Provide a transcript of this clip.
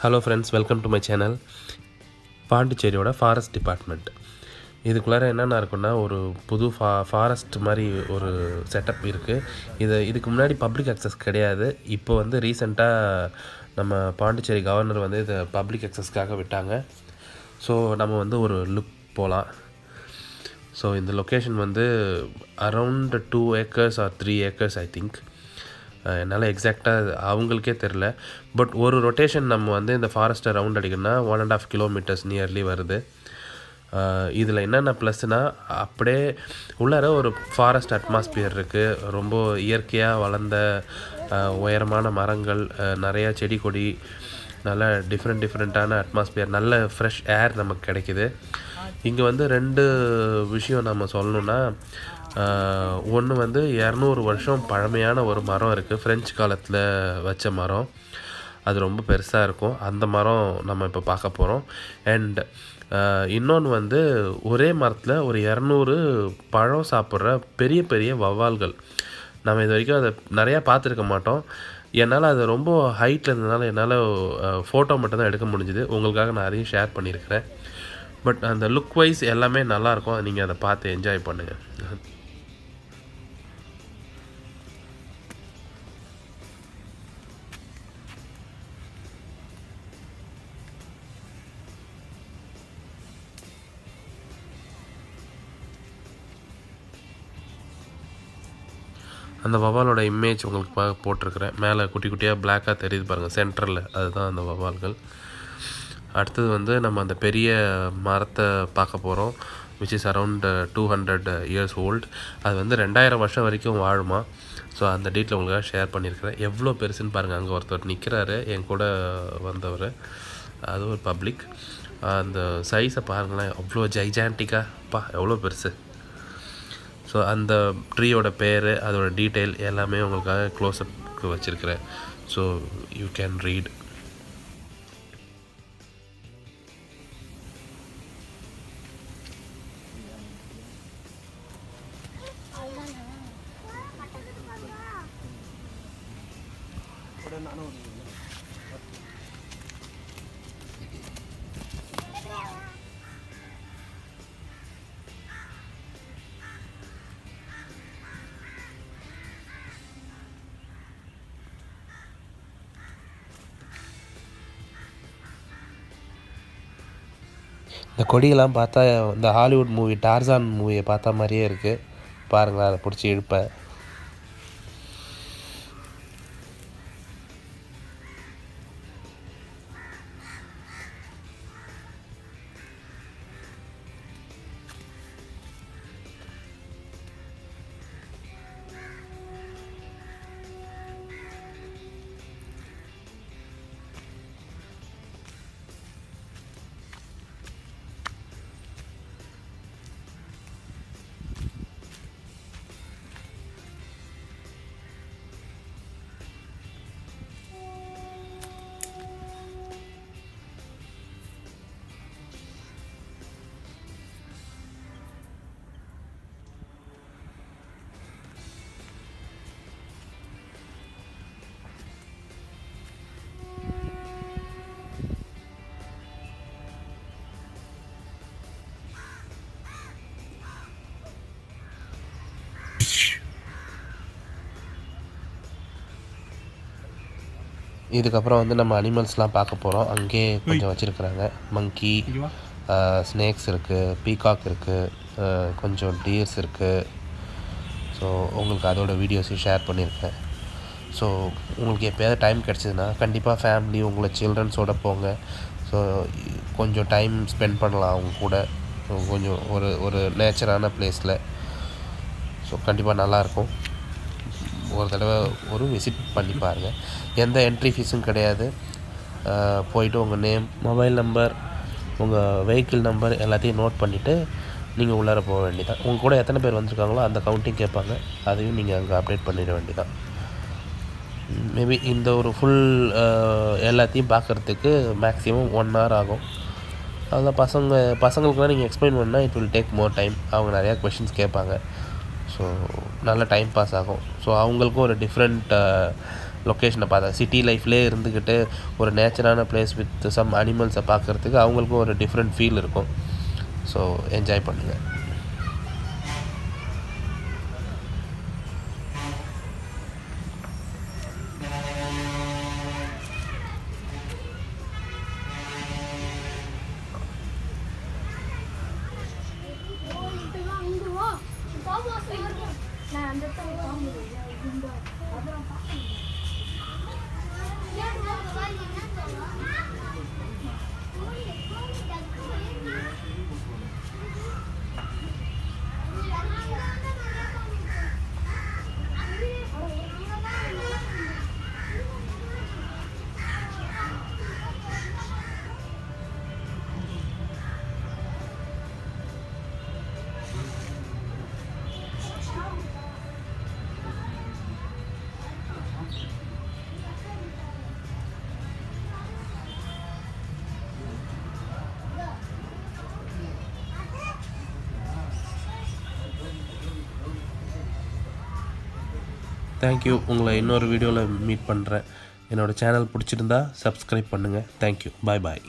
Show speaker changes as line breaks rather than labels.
Hello friends, welcome to my channel. பாண்டிச்சேரியோட forest department. இதுக்குள்ளார என்னென்ன இருக்குன்னா, ஒரு புது ஃபாரஸ்ட் மாதிரி ஒரு செட்டப் இருக்குது. இதுக்கு முன்னாடி பப்ளிக் அக்சஸ் கிடையாது. இப்போ வந்து ரீசெண்டாக நம்ம பாண்டிச்சேரி கவர்னர் வந்து இதை பப்ளிக் அக்சஸ்க்காக விட்டாங்க. ஸோ நம்ம வந்து ஒரு லுக் போகலாம். ஸோ இந்த லொக்கேஷன் வந்து around 2 acres or 3 acres I think. என்னால் எக்ஸாக்டாக அவங்களுக்கே தெரில. பட் ஒரு ரொட்டேஷன் நம்ம வந்து இந்த ஃபாரஸ்ட்டை ரவுண்ட் அடிக்கணும்னா 1.5 kilometers நியர்லி வருது. இதில் என்னென்ன ப்ளஸ்னால், அப்படியே உள்ளார ஒரு ஃபாரஸ்ட் அட்மாஸ்பியர் இருக்குது. ரொம்ப இயற்கையாக வளர்ந்த உயரமான மரங்கள், நிறையா செடி கொடி, நல்ல டிஃப்ரெண்ட்டான அட்மாஸ்பியர், நல்ல ஃப்ரெஷ் ஏர் நமக்கு கிடைக்கிது. இங்கே வந்து 2 விஷயம் நம்ம சொல்லணுன்னா, ஒன்று வந்து 200 வருஷம் பழமையான ஒரு மரம் இருக்குது. ஃப்ரெஞ்சு காலத்தில் வச்ச மரம். அது ரொம்ப பெருசாக இருக்கும். அந்த மரம் நம்ம இப்போ பார்க்க போகிறோம். அண்ட் இன்னொன்று வந்து ஒரே மரத்தில் ஒரு 200 பழம் சாப்பிட்ற பெரிய பெரிய வௌவால்கள். நம்ம இது வரைக்கும் அதை நிறையா பார்த்துருக்க மாட்டோம். என்னால் அது ரொம்ப ஹைட்டில் இருந்ததுனால என்னால் ஃபோட்டோ மட்டும்தான் எடுக்க முடிஞ்சுது. உங்களுக்காக நான் அதையும் ஷேர் பண்ணியிருக்கிறேன். பட் அந்த லுக் வைஸ் எல்லாமே நல்லாயிருக்கும். நீங்கள் அதை பார்த்து என்ஜாய் பண்ணுங்கள். அந்த வௌவாலோட இமேஜ் உங்களுக்கு போட்டிருக்கிறேன். மேலே குட்டி குட்டியாக பிளாக்காக தெரியுது பாருங்கள், சென்டரில். அதுதான் அந்த வௌவால்கள். அடுத்தது வந்து நம்ம அந்த பெரிய மரத்தை பார்க்க போகிறோம், which is around 200 years old. அது வந்து 2000 வருஷம் வரைக்கும் வாழுமா. ஸோ அந்த டீட்டில் உங்களுக்காக ஷேர் பண்ணியிருக்கிறேன். எவ்வளோ பெருசுன்னு பாருங்கள். அங்கே ஒருத்தர் நிற்கிறாரு, என் கூட வந்தவர். அது ஒரு பப்ளிக். அந்த சைஸை பாருங்களேன், அவ்வளோ ஜைஜான்டிக்காக எவ்வளோ பெருசு. ஸோ அந்த ட்ரீயோட பேர், அதோட டீட்டெயில் எல்லாமே உங்களுக்காக க்ளோஸ்அப்க்கு வச்சுருக்கிறேன். So you can read. இந்த கொடியெல்லாம் பார்த்தா இந்த ஹாலிவுட் மூவி டார்சான் மூவியை பார்த்தா மாதிரியே இருக்குது. பாருங்களேன், அதை பிடிச்சி இழுப்பேன். இதுக்கப்புறம் வந்து நம்ம அனிமல்ஸ்லாம் பார்க்க போகிறோம். அங்கேயே கொஞ்சம் வச்சுருக்குறாங்க. மங்கி, ஸ்னேக்ஸ் இருக்குது, பீகாக் இருக்குது, கொஞ்சம் டீர்ஸ் இருக்குது. ஸோ உங்களுக்கு அதோட வீடியோஸையும் ஷேர் பண்ணியிருக்கேன். ஸோ உங்களுக்கு எப்போயாவது டைம் கிடச்சிதுன்னா கண்டிப்பாக ஃபேமிலி, உங்களை சில்ட்ரன்ஸோடு போங்க. ஸோ கொஞ்சம் டைம் ஸ்பெண்ட் பண்ணலாம் அவங்க கூட, கொஞ்சம் ஒரு நேச்சரான பிளேஸில். ஸோ கண்டிப்பாக நல்லாயிருக்கும். ஒரு தடவை ஒரு விசிட் பண்ணி பாருங்கள். எந்த என்ட்ரி ஃபீஸும் கிடையாது. போயிட்டு உங்கள் நேம், மொபைல் நம்பர், உங்கள் வெஹிக்கிள் நம்பர் எல்லாத்தையும் நோட் பண்ணிவிட்டு நீங்கள் உள்ளார போக வேண்டியதான். உங்கள் கூட எத்தனை பேர் வந்திருக்காங்களோ அந்த கவுண்டிங் கேட்பாங்க. அதையும் நீங்கள் அங்கே அப்டேட் பண்ணிட வேண்டியதான். மேபி இந்த ஒரு ஃபுல் எல்லாத்தையும் பார்க்குறதுக்கு மேக்ஸிமம் 1 hour ஆகும். அதில் பசங்களுக்குலாம் நீங்கள் எக்ஸ்பிளைன் பண்ணால் it will take more time. அவங்க நிறையா கொஷின்ஸ் கேட்பாங்க. ஸோ நல்ல டைம் பாஸ் ஆகும். ஸோ அவங்களுக்கும் ஒரு டிஃப்ரெண்ட் லொக்கேஷனை பார்த்தா சிட்டி லைஃப்லேயே இருந்துக்கிட்டு ஒரு நேச்சரான பிளேஸ் வித் சம் அனிமல்ஸை பார்க்குறதுக்கு அவங்களுக்கும் ஒரு டிஃப்ரெண்ட் ஃபீல் இருக்கும். ஸோ என்ஜாய் பண்ணுங்கள். தேங்க்யூ. உங்களை இன்னொரு வீடியோவில் மீட் பண்ணுறேன். என்னோடய சேனல் பிடிச்சிருந்தா சப்ஸ்கிரைப் பண்ணுங்கள். தேங்க்யூ. பாய்.